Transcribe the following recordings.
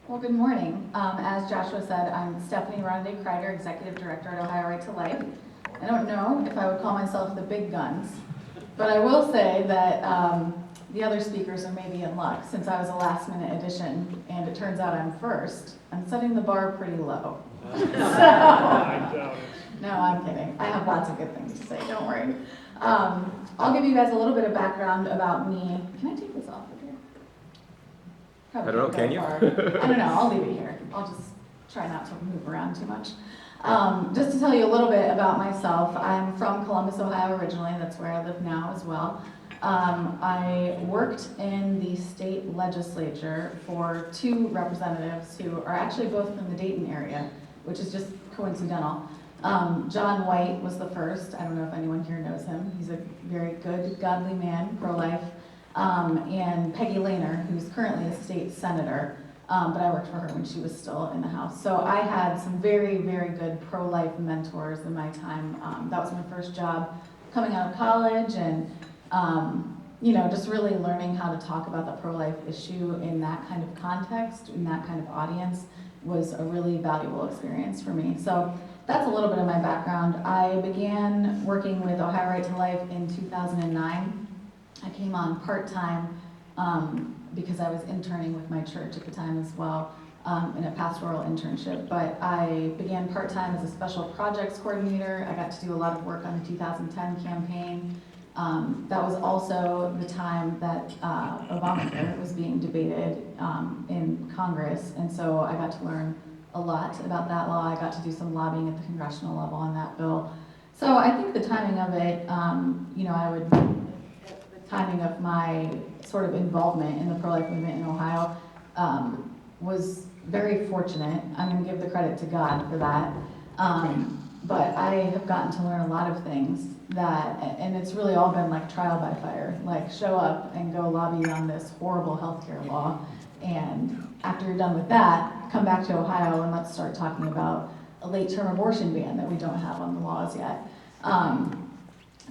Well, good morning. As Joshua said, I'm Stephanie Kreider, Executive Director at Ohio Right to Life. I don't know if I would call myself the big guns, but I will say that the other speakers are maybe in luck since I was a last minute addition and it turns out I'm first. I'm setting the bar pretty low. No, I'm kidding. I have lots of good things to say, don't worry. I'll give you guys a little bit of background about me. Can I take this off of here? Probably I don't know, can you? I don't know, I'll leave it here. I'll just try not to move around too much. Just to tell you a little bit about myself, I'm from Columbus, Ohio originally. That's where I live now as well. I worked in the state legislature for two representatives who are actually both from the Dayton area, which is just coincidental. John White was the first. I don't know if anyone here knows him. He's a very good, godly man, pro-life. And Peggy Lehner, who's currently a state senator, but I worked for her when she was still in the House. So I had some very, very good pro-life mentors in my time. That was my first job coming out of college and, just really learning how to talk about the pro-life issue in that kind of context, in that kind of audience was a really valuable experience for me. So that's a little bit of my background. I began working with Ohio Right to Life in 2009. I came on part-time because I was interning with my church at the time as well in a pastoral internship. But I began part-time as a special projects coordinator. I got to do a lot of work on the 2010 campaign. That was also the time that Obamacare was being debated in Congress. And so I got to learn a lot about that law. I got to do some lobbying at the congressional level on that bill. So I think the timing of it, timing of my sort of involvement in the pro-life movement in Ohio was very fortunate. I'm going to give the credit to God for that. But I have gotten to learn a lot of things and it's really all been like trial by fire, like show up and go lobby on this horrible healthcare law. And after you're done with that, come back to Ohio and let's start talking about a late-term abortion ban that we don't have on the laws yet.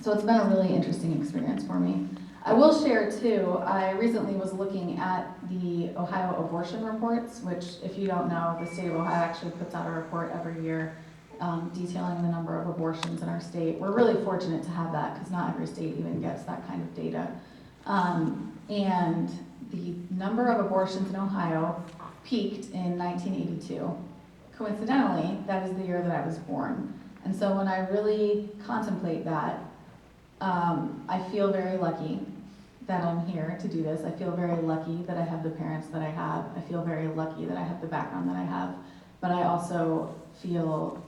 So it's been a really interesting experience for me. I will share too, I recently was looking at the Ohio abortion reports, which if you don't know, the state of Ohio actually puts out a report every year detailing the number of abortions in our state. We're really fortunate to have that because not every state even gets that kind of data. And the number of abortions in Ohio peaked in 1982. Coincidentally, that is the year that I was born. And so when I really contemplate that, I feel very lucky that I'm here to do this. I feel very lucky that I have the parents that I have. I feel very lucky that I have the background that I have. But I also feel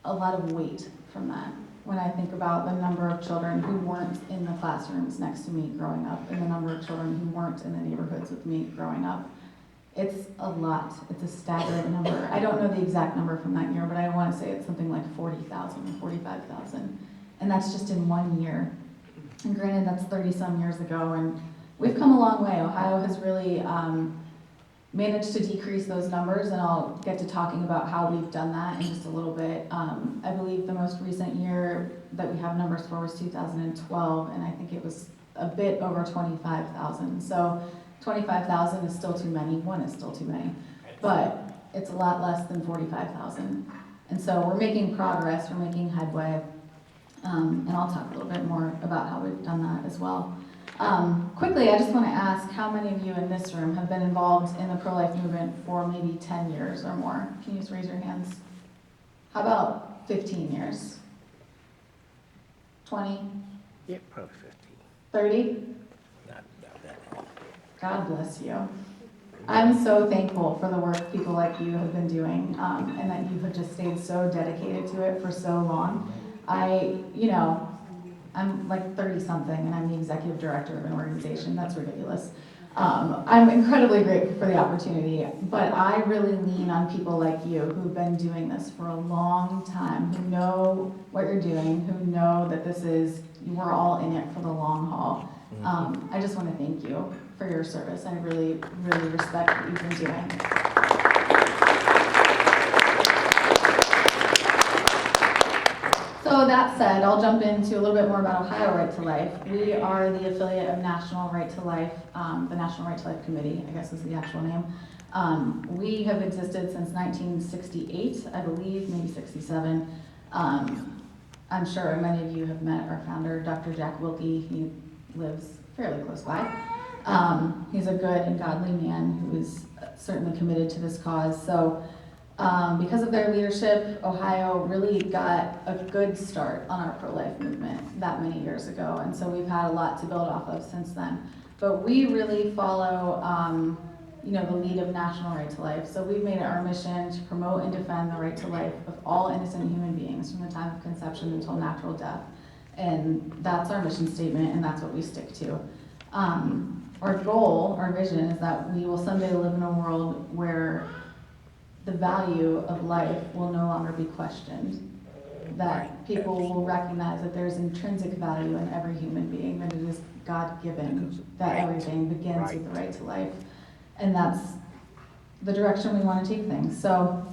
a lot of weight from that when I think about the number of children who weren't in the classrooms next to me growing up and the number of children who weren't in the neighborhoods with me growing up. It's a lot. It's a staggering number. I don't know the exact number from that year, but I want to say it's something like 40,000 or 45,000. And that's just in 1 year. And granted, that's 30-some years ago, and we've come a long way. Ohio has really managed to decrease those numbers, and I'll get to talking about how we've done that in just a little bit. I believe the most recent year that we have numbers for was 2012, and I think it was a bit over 25,000. So 25,000 is still too many. One is still too many, but it's a lot less than 45,000. And so we're making progress, we're making headway, and I'll talk a little bit more about how we've done that as well. Quickly, I just want to ask how many of you in this room have been involved in the pro-life movement for maybe 10 years or more? Can you just raise your hands? How about 15 years? 20? Yeah, probably 15. 30? Not that long. God bless you. I'm so thankful for the work people like you have been doing, and that you have just stayed so dedicated to it for so long. I'm like 30-something, and I'm the executive director of an organization. That's ridiculous. I'm incredibly grateful for the opportunity, but I really lean on people like you who've been doing this for a long time, who know what you're doing, who know that we're all in it for the long haul. I just want to thank you for your service. I really, really respect what you've been doing. So that said, I'll jump into a little bit more about Ohio Right to Life. We are the affiliate of National Right to Life, the National Right to Life Committee, I guess is the actual name. We have existed since 1968, I believe, maybe 67. I'm sure many of you have met our founder, Dr. Jack Wilkie. He lives fairly close by. He's a good and godly man who is certainly committed to this cause. So because of their leadership, Ohio really got a good start on our pro-life movement that many years ago. And so we've had a lot to build off of since then. But we really follow the lead of National Right to Life. So we've made it our mission to promote and defend the right to life of all innocent human beings from the time of conception until natural death. And that's our mission statement, and that's what we stick to. Our goal, our vision, is that we will someday live in a world where the value of life will no longer be questioned. That people will recognize that there's intrinsic value in every human being, that it is God-given, that everything begins with the right to life. And that's the direction we want to take things. So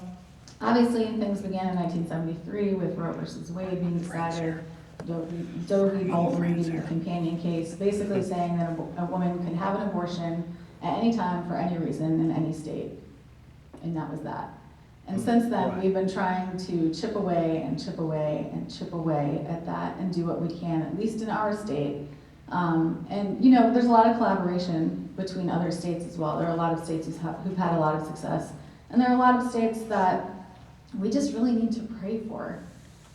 obviously things began in 1973 with Roe versus Wade being decided, Doe v. Bolton being the companion case, basically saying that a woman can have an abortion at any time for any reason in any state. And that was that. And since then, we've been trying to chip away and chip away and chip away at that and do what we can, at least in our state. There's a lot of collaboration between other states as well. There are a lot of states who've had a lot of success. And there are a lot of states that we just really need to pray for.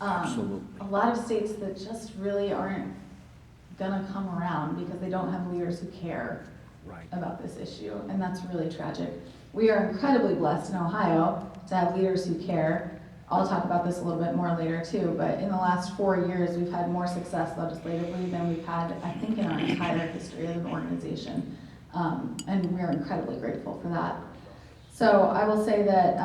Absolutely. A lot of states that just really aren't gonna come around because they don't have leaders who care about this issue, and that's really tragic. We are incredibly blessed in Ohio to have leaders who care. I'll talk about this a little bit more later too, but in the last 4 years, we've had more success legislatively than we've had, I think, in our entire history as an organization. And we're incredibly grateful for that. So I will say that,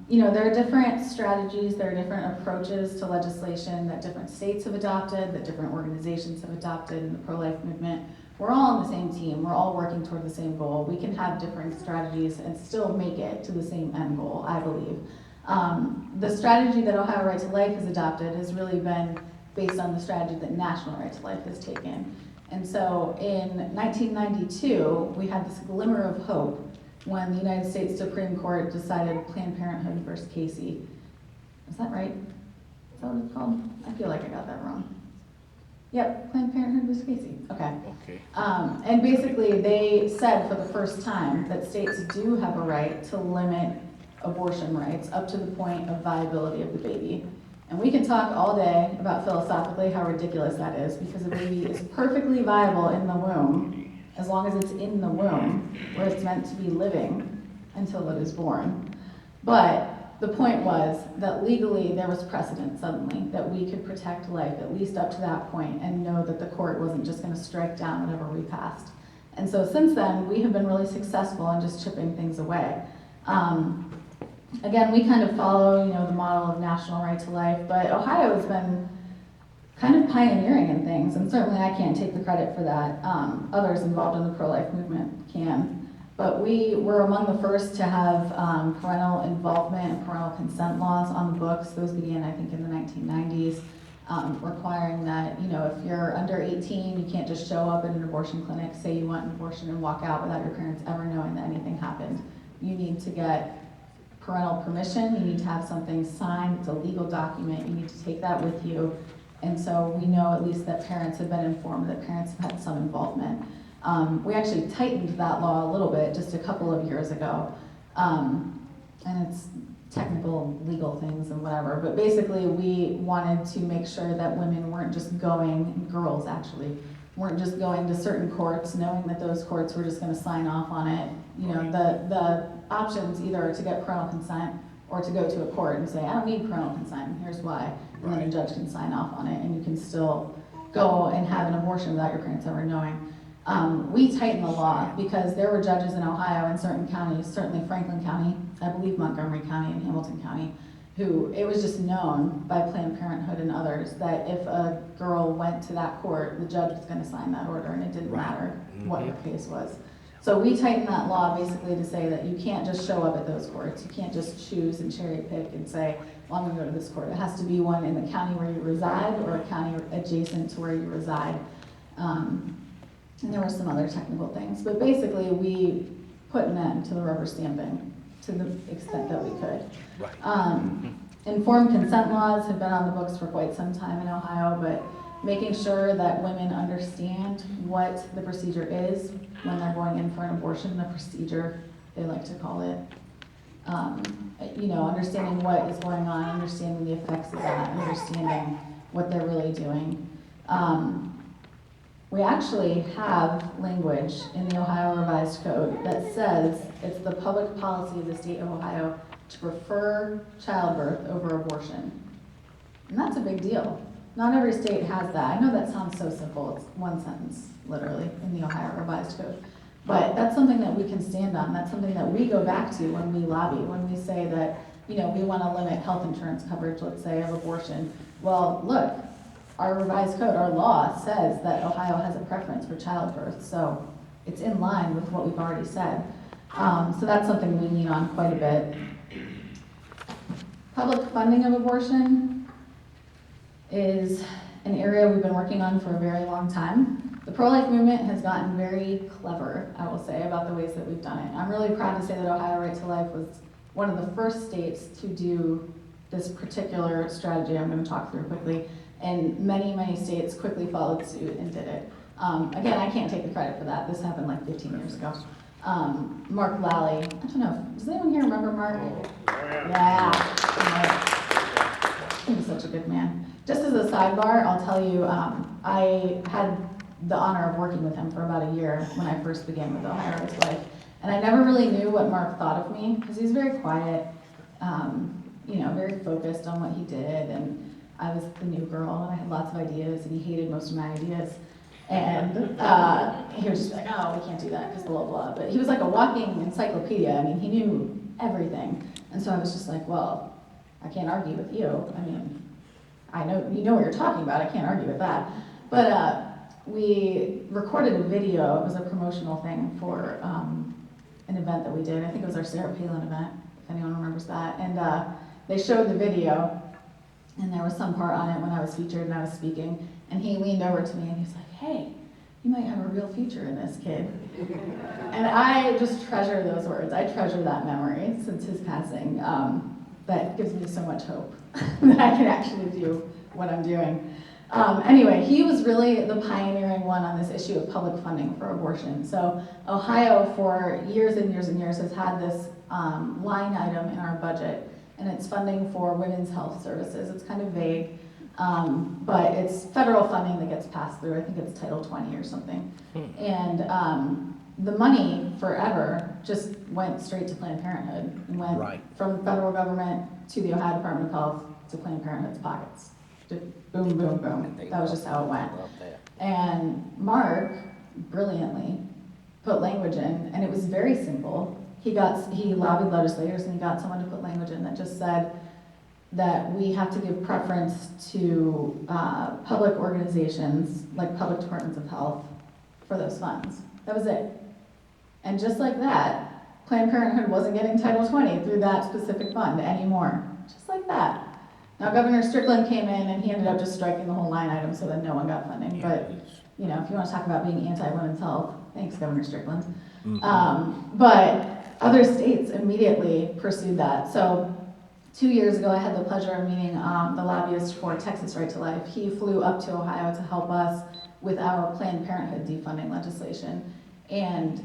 there are different strategies, there are different approaches to legislation that different states have adopted, that different organizations have adopted in the pro-life movement. We're all on the same team, we're all working toward the same goal. We can have different strategies and still make it to the same end goal, I believe. The strategy that Ohio Right to Life has adopted has really been based on the strategy that National Right to Life has taken. And so in 1992, we had this glimmer of hope when the United States Supreme Court decided Planned Parenthood versus Casey. Is that right? Is that what it's called? I feel like I got that wrong. Yep, Planned Parenthood versus Casey. Okay. And basically they said for the first time that states do have a right to limit abortion rights up to the point of viability of the baby. And we can talk all day about philosophically how ridiculous that is, because a baby is perfectly viable in the womb as long as it's in the womb where it's meant to be living until it is born. But the point was that legally there was precedent suddenly that we could protect life at least up to that point and know that the court wasn't just going to strike down whatever we passed. And so since then, we have been really successful in just chipping things away. Again, we kind of follow, the model of National Right to Life, but Ohio has been kind of pioneering in things, and certainly I can't take the credit for that. Others involved in the pro-life movement can. But we were among the first to have parental involvement and parental consent laws on the books. Those began, I think, in the 1990s, requiring that, if you're under 18, you can't just show up at an abortion clinic, say you want an abortion, and walk out without your parents ever knowing that anything happened. You need to get parental permission, you need to have something signed, it's a legal document, you need to take that with you. And so we know at least that parents have been informed, that parents have had some involvement. We actually tightened that law a little bit just a couple of years ago. And it's technical legal things and whatever, but basically we wanted to make sure that women weren't just going, girls actually, weren't just going to certain courts knowing that those courts were just gonna sign off on it. The options either are to get parental consent or to go to a court and say, I don't need parental consent, and here's why. And then the judge can sign off on it, and you can still go and have an abortion without your parents ever knowing. We tightened the law because there were judges in Ohio in certain counties, certainly Franklin County, I believe Montgomery County and Hamilton County, who it was just known by Planned Parenthood and others that if a girl went to that court, the judge was going to sign that order, and it didn't matter what her case was. So we tightened that law basically to say that you can't just show up at those courts. You can't just choose and cherry pick and say, well, I'm gonna go to this court. It has to be one in the county where you reside or a county adjacent to where you reside. And there were some other technical things, but basically we put an end to the rubber stamping to the extent that we could. Right. Informed consent laws have been on the books for quite some time in Ohio, but making sure that women understand what the procedure is when they're going in for an abortion, the procedure, they like to call it. Understanding what is going on, understanding the effects of that, understanding what they're really doing. We actually have language in the Ohio Revised Code that says it's the public policy of the state of Ohio to prefer childbirth over abortion. And that's a big deal. Not every state has that. I know that sounds so simple. It's one sentence, literally, in the Ohio Revised Code. But that's something that we can stand on. That's something that we go back to when we lobby, when we say that, we want to limit health insurance coverage, let's say, of abortion. Well, look, our revised code, our law says that Ohio has a preference for childbirth, so it's in line with what we've already said. So that's something we lean on quite a bit. Public funding of abortion is an area we've been working on for a very long time. The pro-life movement has gotten very clever, I will say, about the ways that we've done it. I'm really proud to say that Ohio Right to Life was one of the first states to do this particular strategy I'm going to talk through quickly, and many, many states quickly followed suit and did it. Again, I can't take the credit for that. This happened like 15 years ago. Mark Lally, I don't know, does anyone here remember Mark? Yeah. He was such a good man. Just as a sidebar, I'll tell you, I had the honor of working with him for about a year when I first began with Ohio Right to Life. And I never really knew what Mark thought of me, because he was very quiet, very focused on what he did, and I was the new girl, and I had lots of ideas, and he hated most of my ideas. And he was just like, oh, we can't do that, because blah, blah, blah. But he was like a walking encyclopedia. I mean, he knew everything. And so I was just like, well, I can't argue with you. I mean, I know, you know what you're talking about. I can't argue with that. But we recorded a video. It was a promotional thing for an event that we did. I think it was our Sarah Palin event, if anyone remembers that. And they showed the video, and there was some part on it when I was featured and I was speaking, and he leaned over to me and he's like, hey, you might have a real future in this, kid. And I just treasure those words. I treasure that memory since his passing. That gives me so much hope that I can actually do what I'm doing. Anyway, he was really the pioneering one on this issue of public funding for abortion. So Ohio, for years and years and years, has had this line item in our budget, and it's funding for women's health services. It's kind of vague, but it's federal funding that gets passed through. I think it's Title 20 or something. And the money forever just went straight to Planned Parenthood and went from the federal government to the Ohio Department of Health to Planned Parenthood's pockets. Just boom, boom, boom. That was just how it went. And Mark brilliantly put language in, and it was very simple. He lobbied legislators, and he got someone to put language in that just said that we have to give preference to public organizations, like public departments of health, for those funds. That was it. And just like that, Planned Parenthood wasn't getting Title 20 through that specific fund anymore. Just like that. Now, Governor Strickland came in, and he ended up just striking the whole line item so that no one got funding. But, if you want to talk about being anti-women's health, thanks, Governor Strickland. But other states immediately pursued that. So 2 years ago, I had the pleasure of meeting the lobbyist for Texas Right to Life. He flew up to Ohio to help us with our Planned Parenthood defunding legislation. And,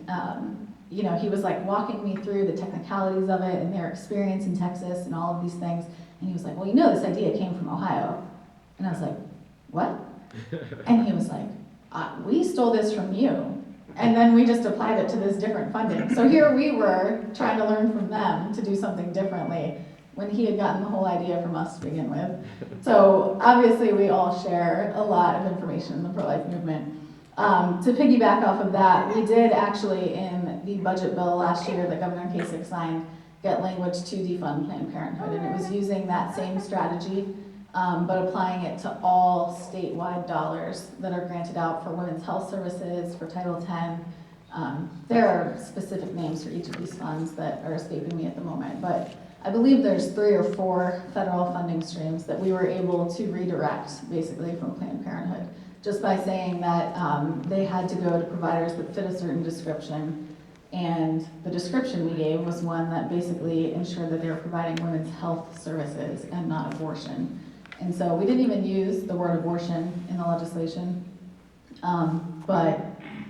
he was like walking me through the technicalities of it and their experience in Texas and all of these things. And he was like, well, this idea came from Ohio. And I was like, what? And he was like, we stole this from you. And then we just applied it to this different funding. So here we were trying to learn from them to do something differently when he had gotten the whole idea from us to begin with. So obviously we all share a lot of information in the pro-life movement. To piggyback off of that, we did actually in the budget bill last year that Governor Kasich signed get language to defund Planned Parenthood, and it was using that same strategy, but applying it to all statewide dollars that are granted out for women's health services, for Title 10, There are specific names for each of these funds that are escaping me at the moment, but I believe there's 3 or 4 federal funding streams that we were able to redirect basically from Planned Parenthood, just by saying that they had to go to providers that fit a certain description. And the description we gave was one that basically ensured that they were providing women's health services and not abortion. And so we didn't even use the word abortion in the legislation, but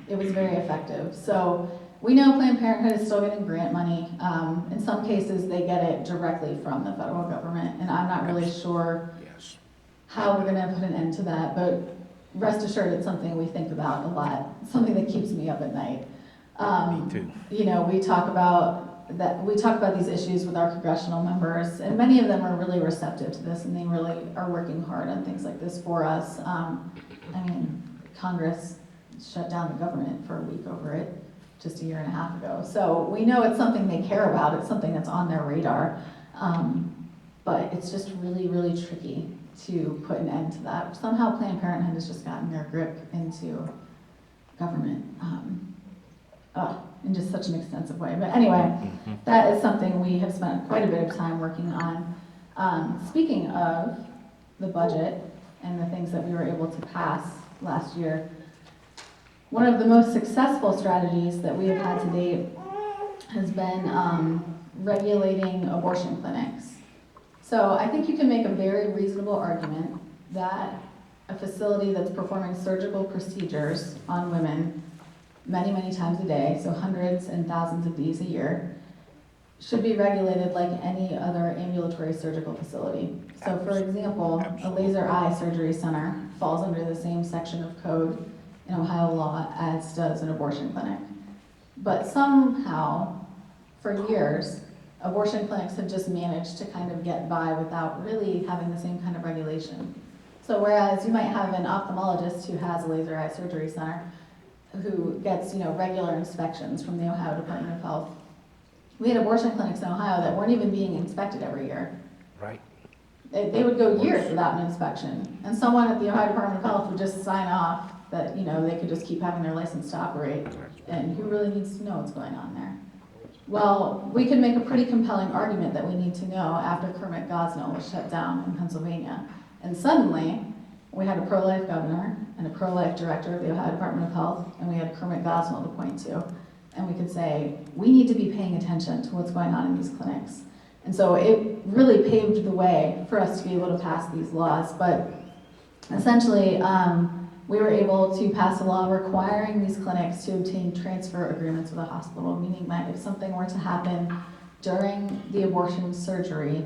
it was very effective. So we know Planned Parenthood is still getting grant money. In some cases, they get it directly from the federal government, and I'm not really sure Yes. how we're gonna put an end to that, but rest assured, it's something we think about a lot, something that keeps me up at night. Me too. You know, we talk about these issues with our congressional members, and many of them are really receptive to this, and they really are working hard on things like this for us. I mean, Congress shut down the government for a week over it just a year and a half ago. So we know it's something they care about, it's something that's on their radar, but it's just really, really tricky to put an end to that. Somehow Planned Parenthood has just gotten their grip into government. In just such an extensive way. But anyway, that is something we have spent quite a bit of time working on. Speaking of the budget and the things that we were able to pass last year, one of the most successful strategies that we have had to date has been regulating abortion clinics. So I think you can make a very reasonable argument that a facility that's performing surgical procedures on women many, many times a day, so hundreds and thousands of these a year, should be regulated like any other ambulatory surgical facility. So for example, a laser eye surgery center falls under the same section of code in Ohio law as does an abortion clinic. But somehow, for years, abortion clinics have just managed to kind of get by without really having the same kind of regulation. So whereas you might have an ophthalmologist who has a laser eye surgery center, who gets, regular inspections from the Ohio Department of Health. We had abortion clinics in Ohio that weren't even being inspected every year. Right. They would go years without an inspection. And someone at the Ohio Department of Health would just sign off that, they could just keep having their license to operate. And who really needs to know what's going on there? Well, we could make a pretty compelling argument that we need to know after Kermit Gosnell was shut down in Pennsylvania. And suddenly, we had a pro-life governor and a pro-life director of the Ohio Department of Health, and we had Kermit Gosnell to point to. And we could say, we need to be paying attention to what's going on in these clinics. And so it really paved the way for us to be able to pass these laws. But essentially, we were able to pass a law requiring these clinics to obtain transfer agreements with a hospital, meaning that if something were to happen during the abortion surgery,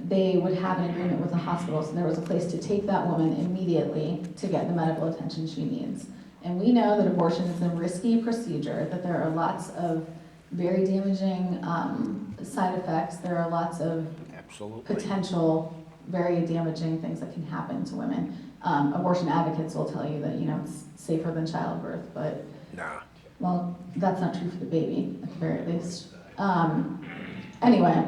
they would have an agreement with the hospital, so there was a place to take that woman immediately to get the medical attention she needs. And we know that abortion is a risky procedure, that there are lots of very damaging side effects. There are lots of potential very damaging things that can happen to women. Abortion advocates will tell you that, it's safer than childbirth, but well, that's not true for the baby, at the very least. Anyway,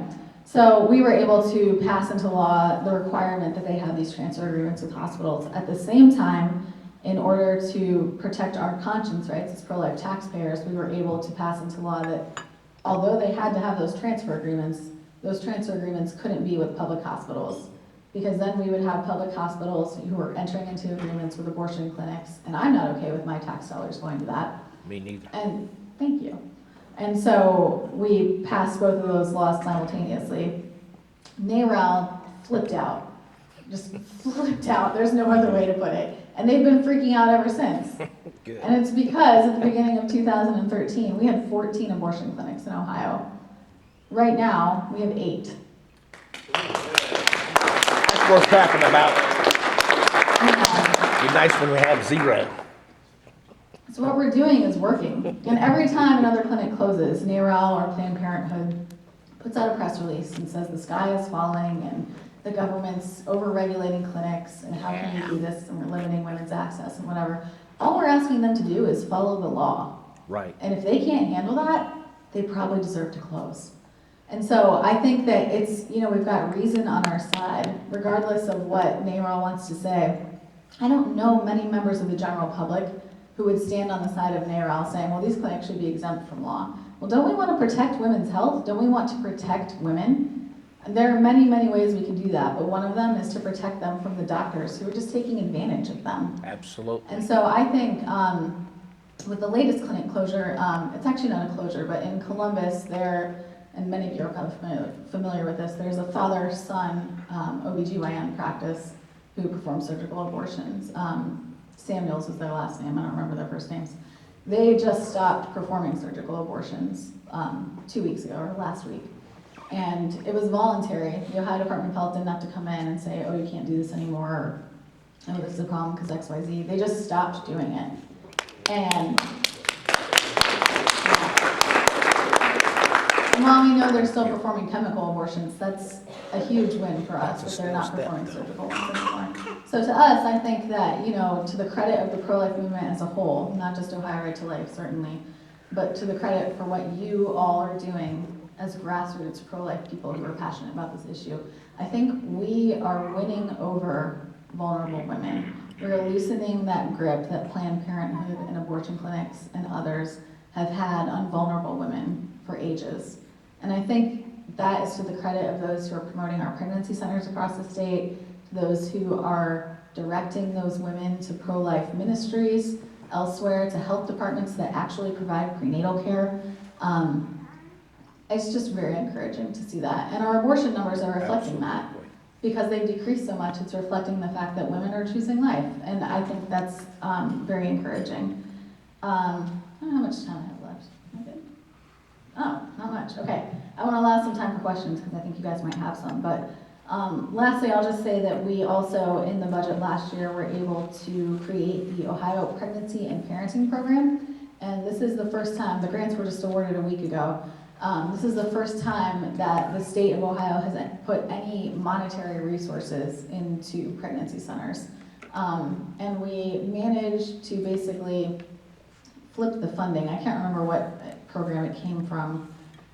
so we were able to pass into law the requirement that they have these transfer agreements with hospitals. At the same time, in order to protect our conscience rights as pro-life taxpayers, we were able to pass into law that although they had to have those transfer agreements couldn't be with public hospitals. Because then we would have public hospitals who were entering into agreements with abortion clinics, and I'm not okay with my tax dollars going to that. Me neither. And thank you. And so we passed both of those laws simultaneously. NARAL flipped out, just flipped out. There's no other way to put it. And they've been freaking out ever since. Good. And it's because at the beginning of 2013, we had 14 abortion clinics in Ohio. Right now, we have 8. That's worth talking about. It'd be nice when we have 0. So what we're doing is working. And every time another clinic closes, NARAL or Planned Parenthood puts out a press release and says the sky is falling and the government's over-regulating clinics and how can you do this and we're limiting women's access and whatever. All we're asking them to do is follow the law. Right. And if they can't handle that, they probably deserve to close. And so I think that it's, we've got reason on our side, regardless of what NARAL wants to say. I don't know many members of the general public who would stand on the side of NARAL saying, well, these clinics should be exempt from law. Well, don't we want to protect women's health? Don't we want to protect women? And there are many, many ways we can do that, but one of them is to protect them from the doctors who are just taking advantage of them. Absolutely. And so I think with the latest clinic closure, it's actually not a closure, but in Columbus, there, and many of you are probably familiar with this, there's a father-son OBGYN practice who performs surgical abortions. Samuels is their last name, I don't remember their first names. They just stopped performing surgical abortions 2 weeks ago, or last week. And it was voluntary. The Ohio Department of Health didn't have to come in and say, oh, you can't do this anymore, or oh, this is a problem because X, Y, Z. They just stopped doing it. And while we know they're still performing chemical abortions, that's a huge win for us, that they're not performing surgical ones anymore. So to us, I think that, to the credit of the pro-life movement as a whole, not just Ohio Right to Life, certainly, but to the credit for what you all are doing as grassroots pro-life people who are passionate about this issue, I think we are winning over vulnerable women. We're loosening that grip that Planned Parenthood and abortion clinics and others have had on vulnerable women for ages. And I think that is to the credit of those who are promoting our pregnancy centers across the state, to those who are directing those women to pro-life ministries elsewhere, to health departments that actually provide prenatal care. It's just very encouraging to see that. And our abortion numbers are reflecting that. Because they've decreased so much, it's reflecting the fact that women are choosing life. And I think that's very encouraging. I don't know how much time I have left. Am I good? Oh, not much. Okay. I want to allow some time for questions because I think you guys might have some. But lastly, I'll just say that we also, in the budget last year, were able to create the Ohio Pregnancy and Parenting Program. And this is the first time, the grants were just awarded a week ago. This is the first time that the state of Ohio has put any monetary resources into pregnancy centers. And we managed to basically flip the funding. I can't remember what program it came from,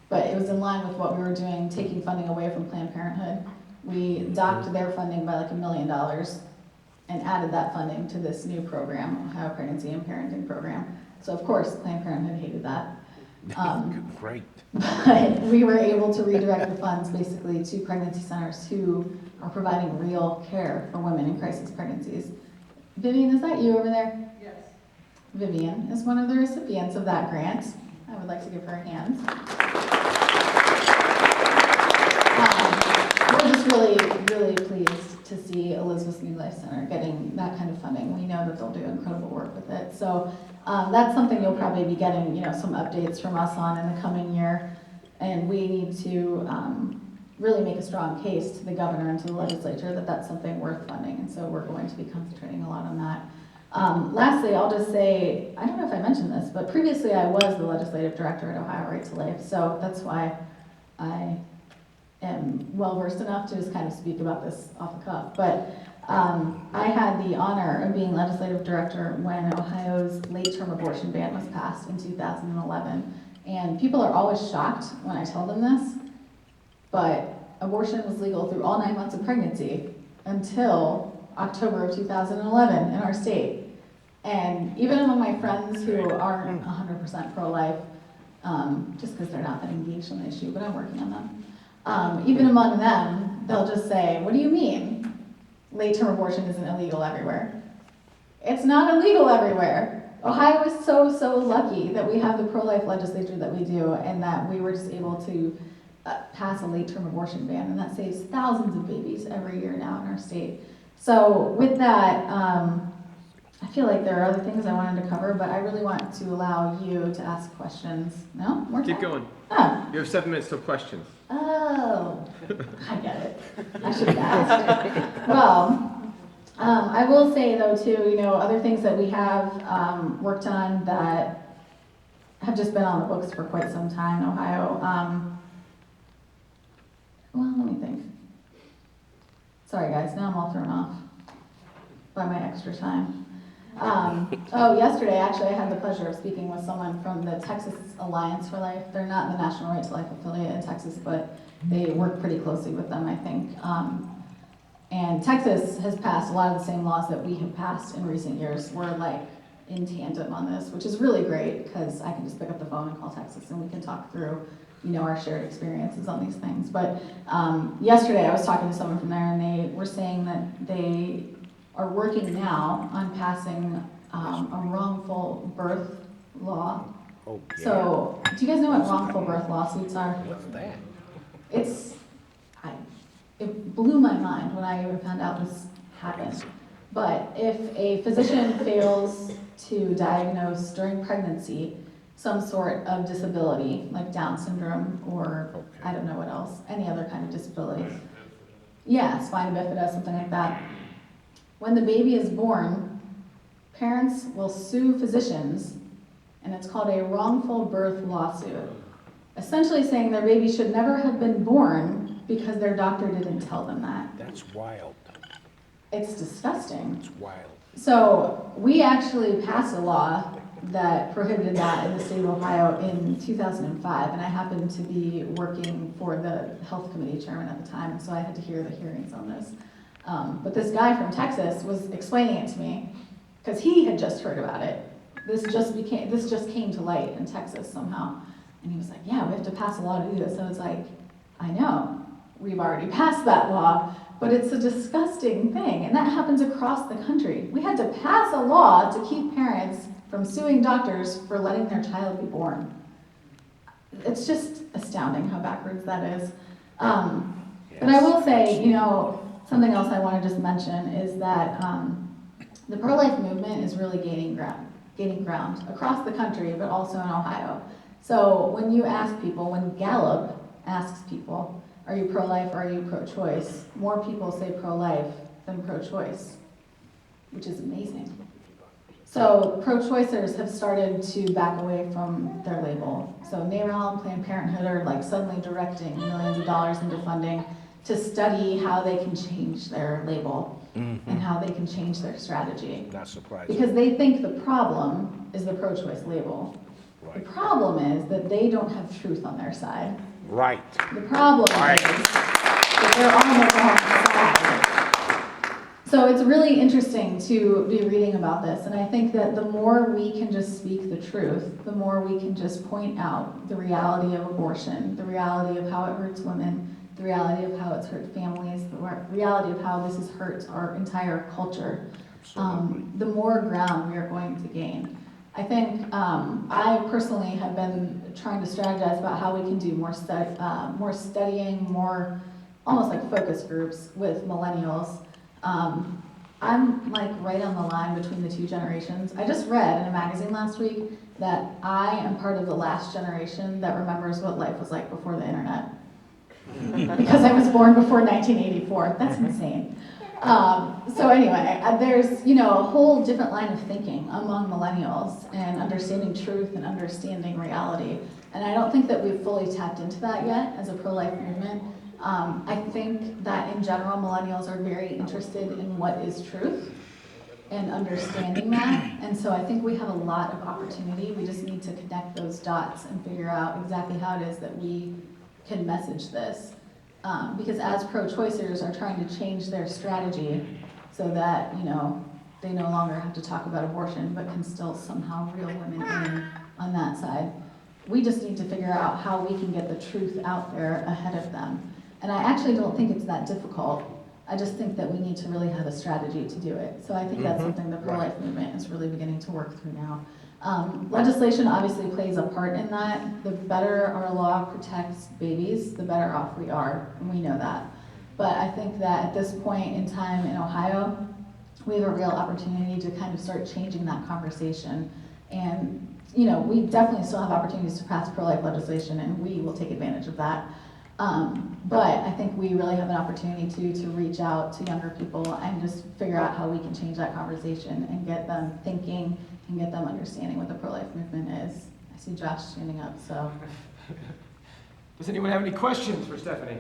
but it was in line with what we were doing, taking funding away from Planned Parenthood. We docked their funding by like $1 million and added that funding to this new program, Ohio Pregnancy and Parenting Program. So of course, Planned Parenthood hated that. Great. But we were able to redirect the funds basically to pregnancy centers who are providing real care for women in crisis pregnancies. Vivian, is that you over there? Yes. Vivian is one of the recipients of that grant. I would like to give her a hand. We're just really pleased to see Elizabeth New Life Center getting that kind of funding. We know that they'll do incredible work with it. So that's something you'll probably be getting, some updates from us on in the coming year. And we need to really make a strong case to the governor and to the legislature that that's something worth funding. And so we're going to be concentrating a lot on that. Lastly, I'll just say, I don't know if I mentioned this, but previously I was the legislative director at Ohio Right to Life. So that's why I am well-versed enough to just kind of speak about this off the cuff. But I had the honor of being legislative director when Ohio's late-term abortion ban was passed in 2011. And people are always shocked when I tell them this, but abortion was legal through all 9 months of pregnancy until October of 2011 in our state. And even among my friends who aren't 100% pro-life, just because they're not that engaged on the issue, but I'm working on them, even among them, they'll just say, what do you mean? Late-term abortion isn't illegal everywhere. It's not illegal everywhere. Ohio is so lucky that we have the pro-life legislature that we do, and that we were just able to pass a late-term abortion ban, and that saves thousands of babies every year now in our state. So with that, I feel like there are other things I wanted to cover, but I really want to allow you to ask questions. No? More time? Keep going. Oh. You have 7 minutes till questions. Oh, I get it. I should have asked. Well, I will say though too, other things that we have worked on that have just been on the books for quite some time in Ohio. Well, let me think. Sorry guys, now I'm all thrown off by my extra time. Yesterday actually I had the pleasure of speaking with someone from the Texas Alliance for Life. They're not the National Right to Life affiliate in Texas, but they work pretty closely with them, I think. And Texas has passed a lot of the same laws that we have passed in recent years. We're like in tandem on this, which is really great because I can just pick up the phone and call Texas and we can talk through, our shared experiences on these things. But yesterday I was talking to someone from there and they were saying that they are working now on passing a wrongful birth law. Oh, yeah. So, do you guys know what wrongful birth lawsuits are? What's that? It blew my mind when I found out this happened. But if a physician fails to diagnose during pregnancy some sort of disability, like Down syndrome or I don't know what else, any other kind of disability. Yeah, spina bifida, something like that. When the baby is born, parents will sue physicians, and it's called a wrongful birth lawsuit. Essentially saying their baby should never have been born because their doctor didn't tell them that. That's wild. It's disgusting. It's wild. So we actually passed a law that prohibited that in the state of Ohio in 2005, and I happened to be working for the health committee chairman at the time, so I had to hear the hearings on this. But this guy from Texas was explaining it to me because he had just heard about it. This just came to light in Texas somehow, and he was like, "Yeah, we have to pass a law to do this." I was like, "I know, we've already passed that law." But it's a disgusting thing, and that happens across the country. We had to pass a law to keep parents from suing doctors for letting their child be born. It's just astounding how backwards that is. But I will say, something else I want to just mention is that the pro-life movement is really gaining ground across the country, but also in Ohio. So when you ask people, when Gallup asks people, are you pro-life or are you pro-choice? More people say pro-life than pro-choice, which is amazing. So pro-choicers have started to back away from their label. So NARAL and Planned Parenthood are like suddenly directing millions of dollars into funding to study how they can change their label and how they can change their strategy. Not surprising. Because they think the problem is the pro-choice label. Right. The problem is that they don't have truth on their side. Right. The problem is that they're on the wrong side. So it's really interesting to be reading about this, and I think that the more we can just speak the truth, the more we can just point out the reality of abortion, the reality of how it hurts women, the reality of how it's hurt families, the reality of how this has hurt our entire culture, the more ground we are going to gain. I think I personally have been trying to strategize about how we can do more studying, more almost like focus groups with millennials. I'm like right on the line between the two generations. I just read in a magazine last week that I am part of the last generation that remembers what life was like before the internet. Because I was born before 1984. That's insane. So anyway, there's, a whole different line of thinking among millennials and understanding truth and understanding reality. And I don't think that we've fully tapped into that yet as a pro-life movement. I think that in general, millennials are very interested in what is truth and understanding that. And so I think we have a lot of opportunity. We just need to connect those dots and figure out exactly how it is that we can message this. Because as pro-choicers are trying to change their strategy so that, they no longer have to talk about abortion, but can still somehow reel women in on that side. We just need to figure out how we can get the truth out there ahead of them. And I actually don't think it's that difficult. I just think that we need to really have a strategy to do it. So I think that's something the pro-life movement is really beginning to work through now. Legislation obviously plays a part in that. The better our law protects babies, the better off we are, and we know that. But I think that at this point in time in Ohio, we have a real opportunity to kind of start changing that conversation. And, we definitely still have opportunities to pass pro-life legislation, and we will take advantage of that. But I think we really have an opportunity to reach out to younger people and just figure out how we can change that conversation and get them thinking and get them understanding what the pro-life movement is. I see Josh standing up, so. Does anyone have any questions for Stephanie?